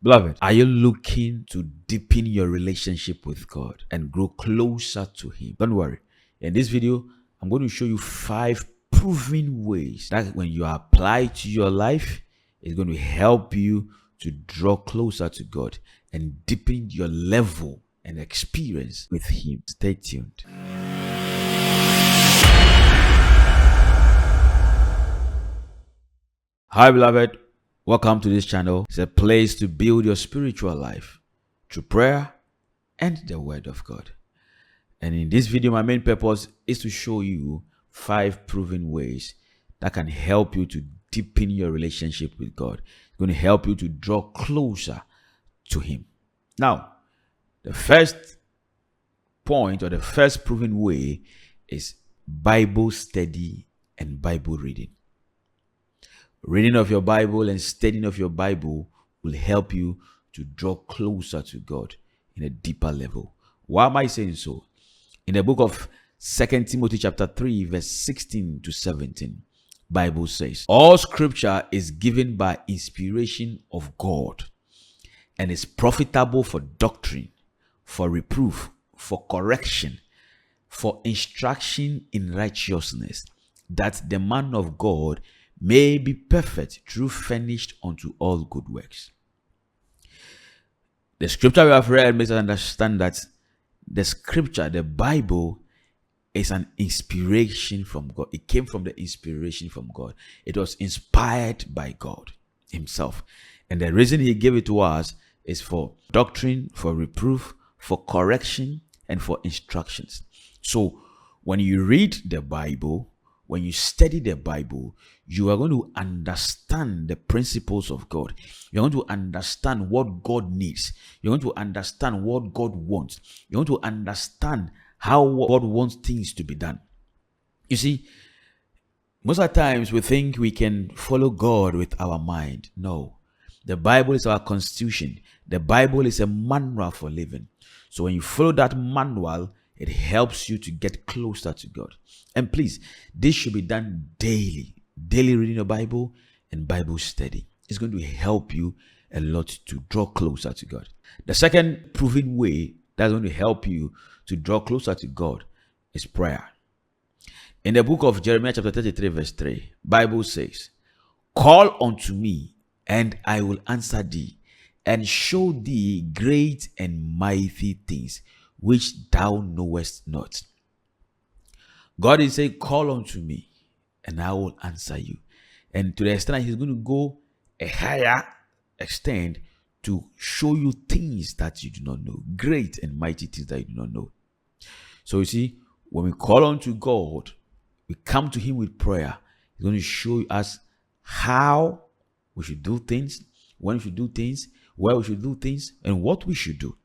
Beloved, are you looking to deepen your relationship with God and grow closer to Him? Don't worry. In this video, I'm going to show you 5 proven ways that when you apply to your life, it's going to help you to draw closer to God and deepen your level and experience with Him. Stay tuned. Hi, beloved. Welcome to this channel. It's a place to build your spiritual life through prayer and the Word of God. And in this video, my main purpose is to show you 5 proven ways that can help you to deepen your relationship with God. It's going to help you to draw closer to Him. Now, the first point or the first proven way is Bible study and Bible reading. Reading of your Bible and studying of your Bible will help you to draw closer to God in a deeper level. Why am I saying so? In the book of 2 Timothy chapter 3, verse 16 to 17, Bible says, all scripture is given by inspiration of God and is profitable for doctrine, for reproof, for correction, for instruction in righteousness, that the man of God may be perfect, true, furnished unto all good works. The scripture we have read makes us understand that the scripture, the Bible, is an inspiration from God. It came from the inspiration from God. It was inspired by God Himself. And the reason He gave it to us is for doctrine, for reproof, for correction, and for instructions. So when you read the Bible, when you study the Bible, you are going to understand the principles of God. You're going to understand what God needs. You're going to understand what God wants. You're going to understand how God wants things to be done. You see, most of the times we think we can follow God with our mind. No. The Bible is our constitution. The Bible is a manual for living. So when you follow that manual, it helps you to get closer to God. And please, this should be done daily. Daily reading the Bible and Bible study. It's going to help you a lot to draw closer to God. The second proven way that's going to help you to draw closer to God is prayer. In the book of Jeremiah chapter 33 verse 3, Bible says, call unto me and I will answer thee and show thee great and mighty things which thou knowest not. God is saying, call unto me and I will answer you. And to the extent that He's going to go a higher extent to show you things that you do not know, great and mighty things that you do not know. So you see, when we call unto God, we come to Him with prayer. He's going to show us how we should do things, when we should do things, where we should do things, and what we should do.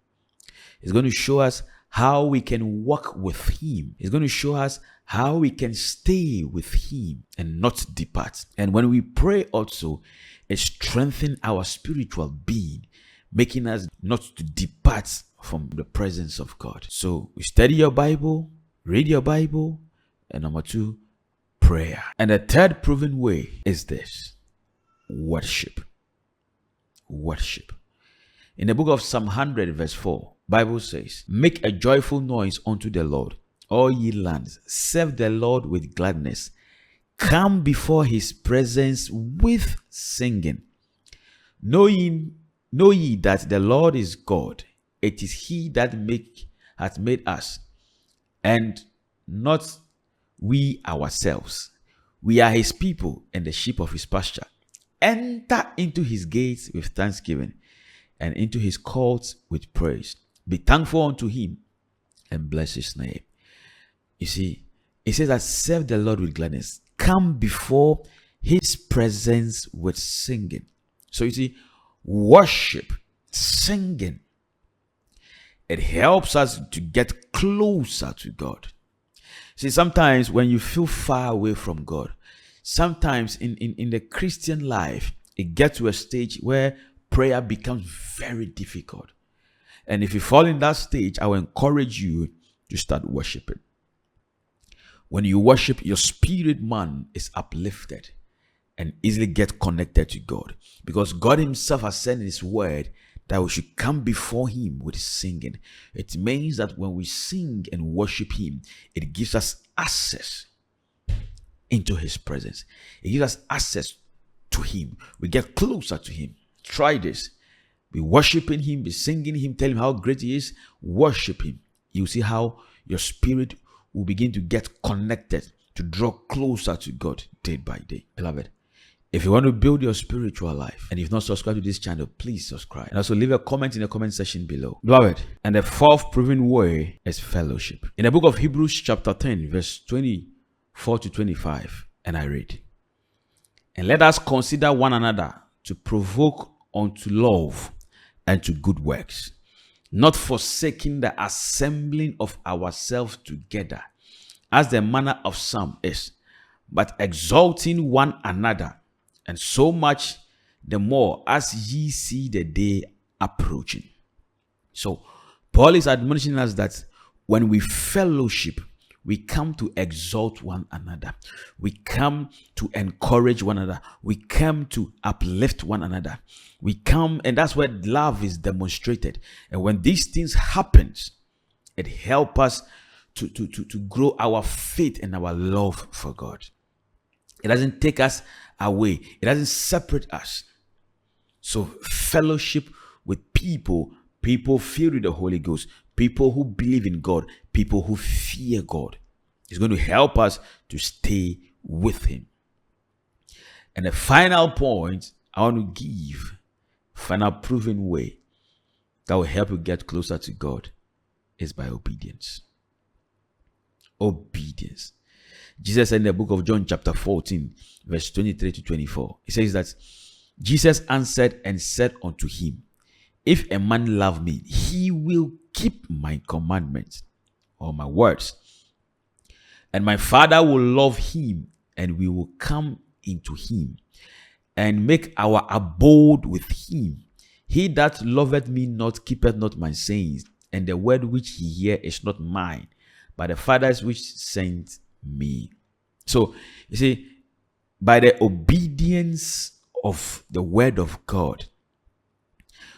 It's going to show us how we can walk with Him. It's going to show us how we can stay with Him and not depart. And when we pray also, it strengthens our spiritual being, making us not to depart from the presence of God. So we study your Bible, read your Bible, and number 2, prayer. And the third proven way is this: worship. Worship. In the book of Psalm 100 verse 4, Bible says, make a joyful noise unto the Lord, all ye lands, serve the Lord with gladness, come before His presence with singing. Know ye that the Lord is God. It is He that hath made us, and not we ourselves. We are His people and the sheep of His pasture. Enter into His gates with thanksgiving and into His courts with praise. Be thankful unto Him and bless His name. You see, it says that serve the Lord with gladness. Come before His presence with singing. So you see, worship, singing, it helps us to get closer to God. See, sometimes when you feel far away from God, sometimes in the Christian life, it gets to a stage where prayer becomes very difficult. And if you fall in that stage, I will encourage you to start worshiping. When you worship, your spirit man is uplifted and easily get connected to God. Because God Himself has said in His word that we should come before Him with singing. It means that when we sing and worship Him, it gives us access into His presence. It gives us access to Him. We get closer to Him. Try this. Be worshiping Him, be singing Him, tell Him how great He is. Worship Him. You see how your spirit will begin to get connected, to draw closer to God day by day. Beloved, if you want to build your spiritual life and you've not subscribed to this channel, please subscribe. And also leave a comment in the comment section below. Beloved, and the fourth proven way is fellowship. In the book of Hebrews chapter 10, verse 24 to 25, and I read, "And let us consider one another to provoke unto love and to good works, not forsaking the assembling of ourselves together, as the manner of some is, but exalting one another, and so much the more as ye see the day approaching." So Paul is admonishing us that when we fellowship, we come to exalt one another. We come to encourage one another. We come to uplift one another. We come, and that's where love is demonstrated. And when these things happens, it helps us to grow our faith and our love for God. It doesn't take us away. It doesn't separate us. So fellowship with people filled with the Holy Ghost, people who believe in God, people who fear God, is going to help us to stay with Him. And the final point I want to give, final proven way that will help you get closer to God, is by obedience. Obedience. Jesus said in the book of John chapter 14, verse 23 to 24, He says that Jesus answered and said unto him, "If a man love me, he will keep my commandments," or my words, "and my Father will love him, and we will come into him and make our abode with him. He that loveth me not keepeth not my sayings, and the word which he hear is not mine, but the Father's which sent me." So you see, by the obedience of the word of God,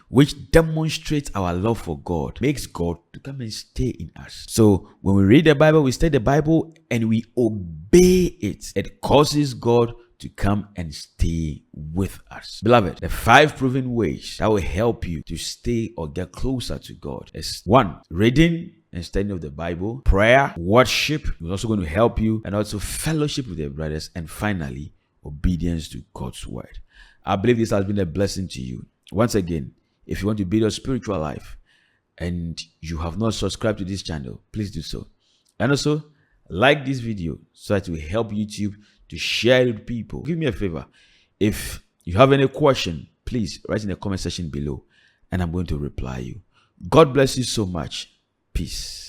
which demonstrates our love for God, makes God to come and stay in us. So when we read the Bible, we study the Bible and we obey it, it causes God to come and stay with us. Beloved, the 5 proven ways that will help you to stay or get closer to God is 1, reading and studying of the Bible, prayer, worship is also going to help you, and also fellowship with your brothers, and finally, obedience to God's word. I believe this has been a blessing to you. Once again, if you want to build your spiritual life and you have not subscribed to this channel, please do so. And also, like this video so that it will help YouTube to share it with people. Give me a favor. If you have any question, please write in the comment section below and I'm going to reply you. God bless you so much. Peace.